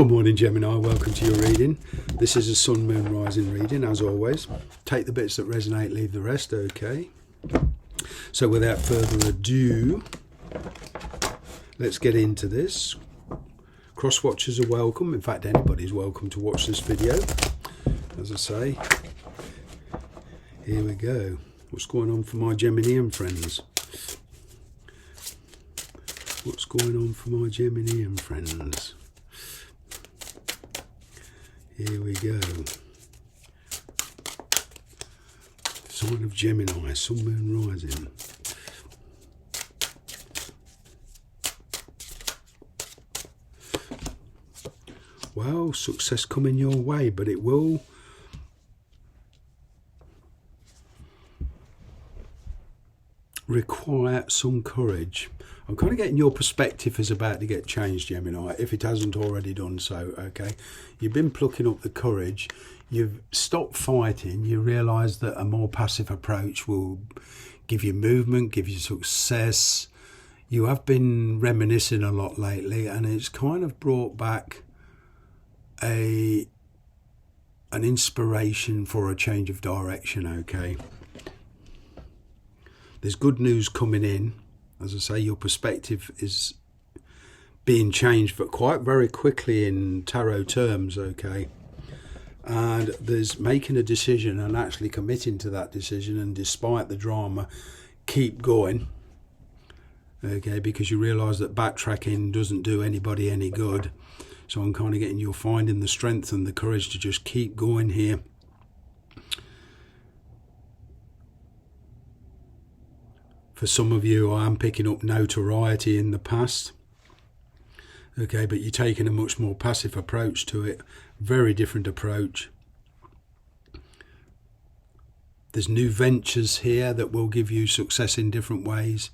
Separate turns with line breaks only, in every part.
Good morning, Gemini. Welcome to your reading. This is a Sun, Moon, Rising reading, as always. Take the bits that resonate, leave the rest, okay? So without further ado, let's get into this. Cross-watchers are welcome. In fact, anybody's welcome to watch this video. As I say, here we go. What's going on for my Geminian friends? What's going on for my Geminian friends? Here we go. Sign of Gemini, Sun, Moon, Rising. Well, success coming your way, but it will require some courage. I'm kind of getting your perspective is about to get changed, Gemini, if it hasn't already done so, okay? You've been plucking up the courage. You've stopped fighting. You realise that a more passive approach will give you movement, give you success. You have been reminiscing a lot lately, and it's kind of brought back an inspiration for a change of direction, okay? There's good news coming in. As I say, your perspective is being changed, but quite very quickly in tarot terms, okay? And there's making a decision and actually committing to that decision, and despite the drama, keep going, okay? Because you realise that backtracking doesn't do anybody any good. So I'm kind of getting you're finding the strength and the courage to just keep going here. For some of you, I am picking up notoriety in the past. Okay, but you're taking a much more passive approach to it. Very different approach. There's new ventures here that will give you success in different ways.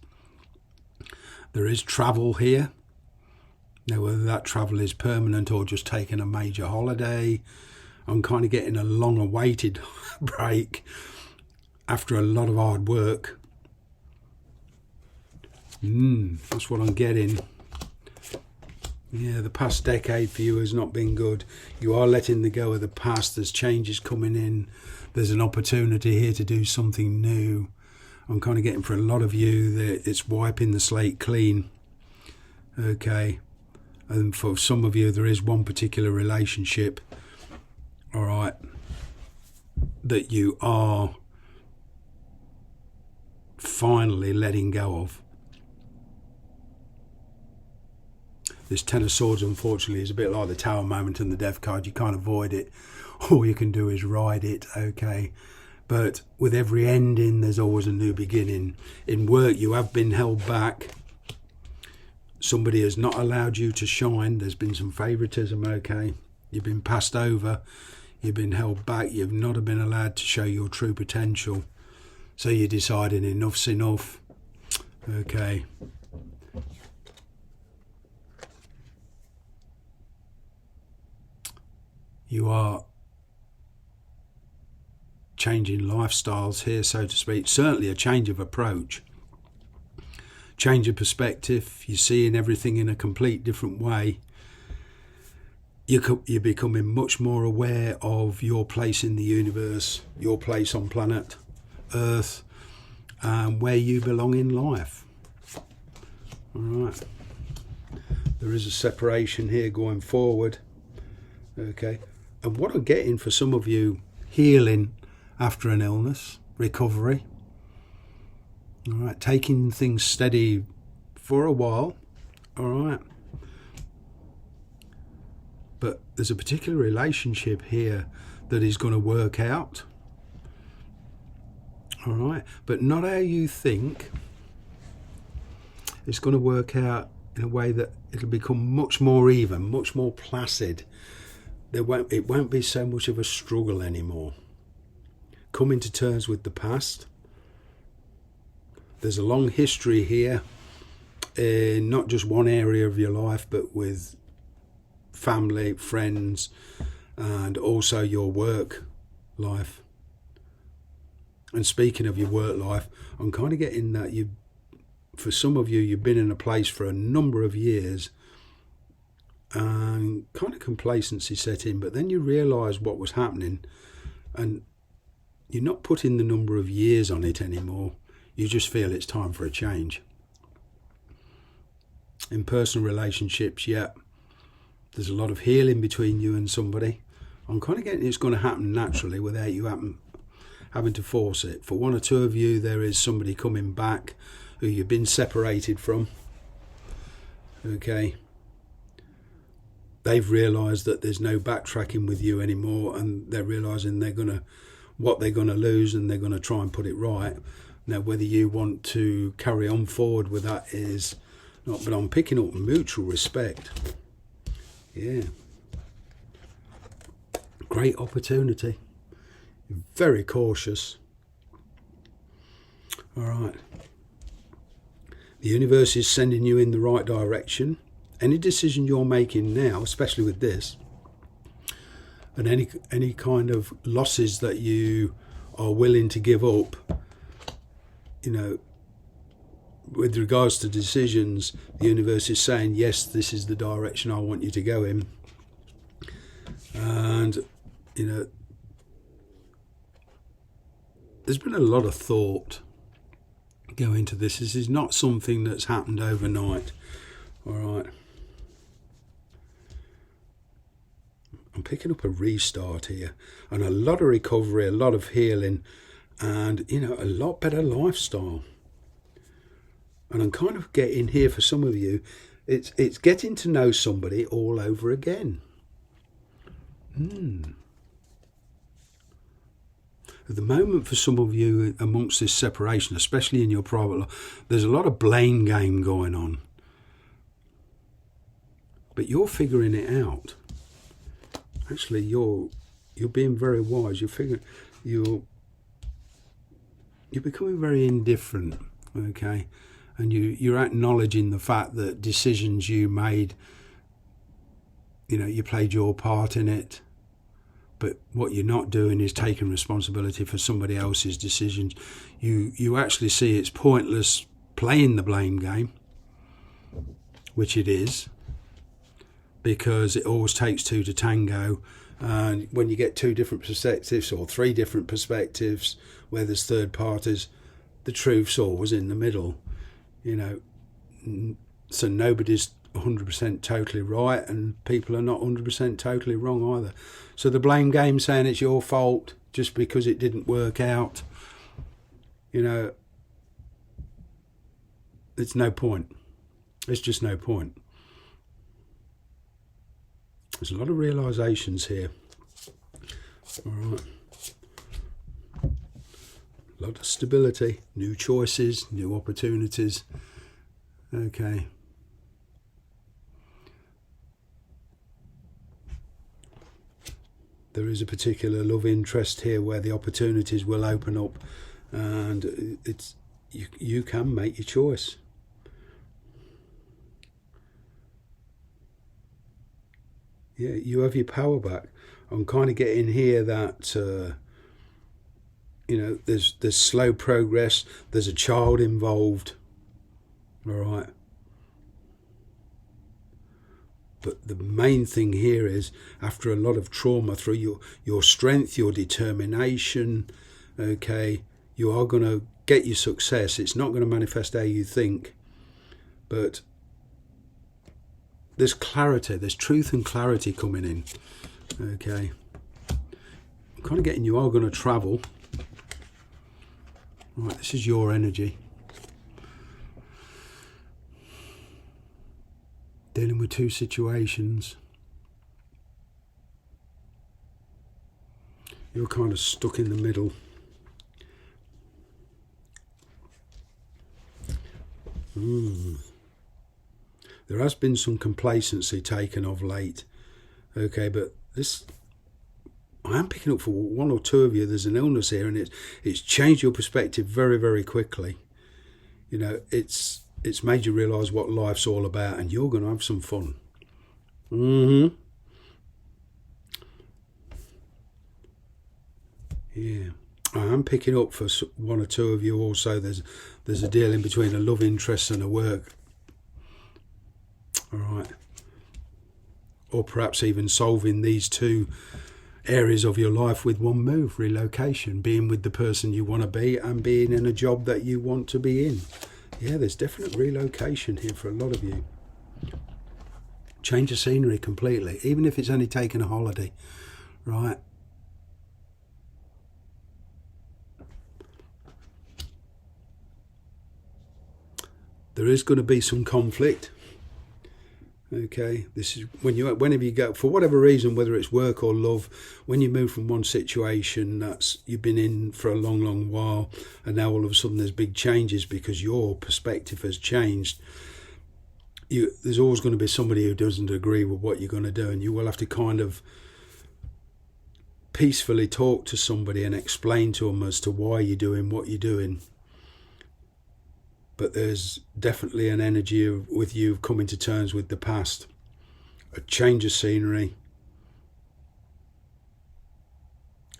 There is travel here. Now, whether that travel is permanent or just taking a major holiday, I'm kind of getting a long-awaited break after a lot of hard work. That's what I'm getting. Yeah, the past decade for you has not been good. You are letting the go of the past. There's changes coming in. There's an opportunity here to do something new. I'm kind of getting for a lot of you that it's wiping the slate clean. Okay. And for some of you, there is one particular relationship, all right, that you are finally letting go of. This Ten of Swords, unfortunately, is a bit like the Tower moment and the Death card. You can't avoid it. All you can do is ride it, okay? But with every ending, there's always a new beginning. In work, you have been held back. Somebody has not allowed you to shine. There's been some favoritism, okay? You've been passed over. You've been held back. You've not been allowed to show your true potential. So you're deciding enough's enough, okay? You are changing lifestyles here, so to speak. Certainly a change of approach. Change of perspective. You're seeing everything in a complete different way. You're becoming much more aware of your place in the universe, your place on planet Earth, and where you belong in life. All right. There is a separation here going forward. Okay. And what I'm getting for some of you, healing after an illness, recovery. All right, taking things steady for a while. All right. But there's a particular relationship here that is going to work out. All right. But not how you think. It's going to work out in a way that it'll become much more even, much more placid. It won't be so much of a struggle anymore. Coming to terms with the past. There's a long history here in not just one area of your life, but with family, friends, and also your work life. And speaking of your work life, I'm kind of getting that for some of you, you've been in a place for a number of years and kind of complacency set in. But then you realise what was happening, and you're not putting the number of years on it anymore. You just feel it's time for a change. In personal relationships, yeah, there's a lot of healing between you and somebody. I'm kind of getting it's going to happen naturally without you having to force it. For one or two of you, there is somebody coming back who you've been separated from. Okay. They've realised that there's no backtracking with you anymore, and they're realising what they're going to lose, and they're going to try and put it right. Now, whether you want to carry on forward with that is not, but I'm picking up mutual respect. Yeah. Great opportunity. Very cautious. All right. The universe is sending you in the right direction. Any decision you're making now, especially with this, and any kind of losses that you are willing to give up, with regards to decisions, the universe is saying, yes, this is the direction I want you to go in. And, there's been a lot of thought go into this. This is not something that's happened overnight. All right. I'm picking up a restart here, and a lot of recovery, a lot of healing, and, a lot better lifestyle. And I'm kind of getting here for some of you, it's getting to know somebody all over again. At the moment, for some of you amongst this separation, especially in your private life, there's a lot of blame game going on. But you're figuring it out. Actually, you're being very wise. You're becoming very indifferent, okay? And you're acknowledging the fact that decisions you made, you played your part in it. But what you're not doing is taking responsibility for somebody else's decisions. You actually see it's pointless playing the blame game, which it is, because it always takes two to tango. And when you get two different perspectives or three different perspectives where there's third parties, the truth's always in the middle. So nobody's 100% totally right, and people are not 100% totally wrong either. So the blame game, saying it's your fault just because it didn't work out, it's no point. It's just no point. There's a lot of realizations here. All right. A lot of stability, new choices, new opportunities. Okay. There is a particular love interest here where the opportunities will open up, and you can make your choice. Yeah, you have your power back. I'm kind of getting here that there's slow progress. There's a child involved. All right. But the main thing here is, after a lot of trauma, through your strength, your determination, okay, you are going to get your success. It's not going to manifest how you think, but there's clarity, there's truth and clarity coming in, okay. I'm kind of getting you are going to travel. Right, this is your energy. Dealing with two situations. You're kind of stuck in the middle. There has been some complacency taken of late. Okay, but this, I am picking up for one or two of you, there's an illness here, and it's changed your perspective very, very quickly. It's made you realise what life's all about, and you're going to have some fun. Yeah. I am picking up for one or two of you also, there's a deal in between a love interest and a work. All right. or perhaps even solving these two areas of your life with one move: relocation, being with the person you want to be and being in a job that you want to be in. Yeah, there's definite relocation here for a lot of you. Change of scenery completely, even if it's only taking a holiday, right? There is going to be some conflict. Okay, this is whenever you go, for whatever reason, whether it's work or love, when you move from one situation that's you've been in for a long while, and now all of a sudden there's big changes because your perspective has changed. There's always going to be somebody who doesn't agree with what you're going to do, and you will have to kind of peacefully talk to somebody and explain to them as to why you're doing what you're doing. But there's definitely an energy with you coming to terms with the past, a change of scenery.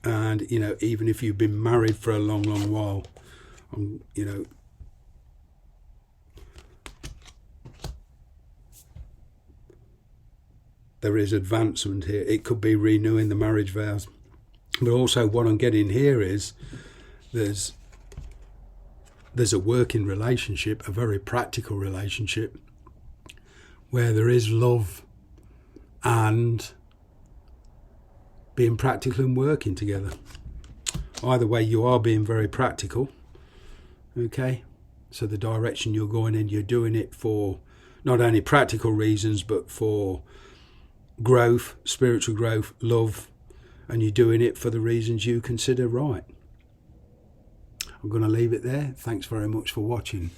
And, even if you've been married for a long while, there is advancement here. It could be renewing the marriage vows. But also what I'm getting here is there's a working relationship, a very practical relationship, where there is love and being practical and working together. Either way, you are being very practical, okay? So the direction you're going in, you're doing it for not only practical reasons, but for growth, spiritual growth, love, and you're doing it for the reasons you consider right. I'm going to leave it there. Thanks very much for watching.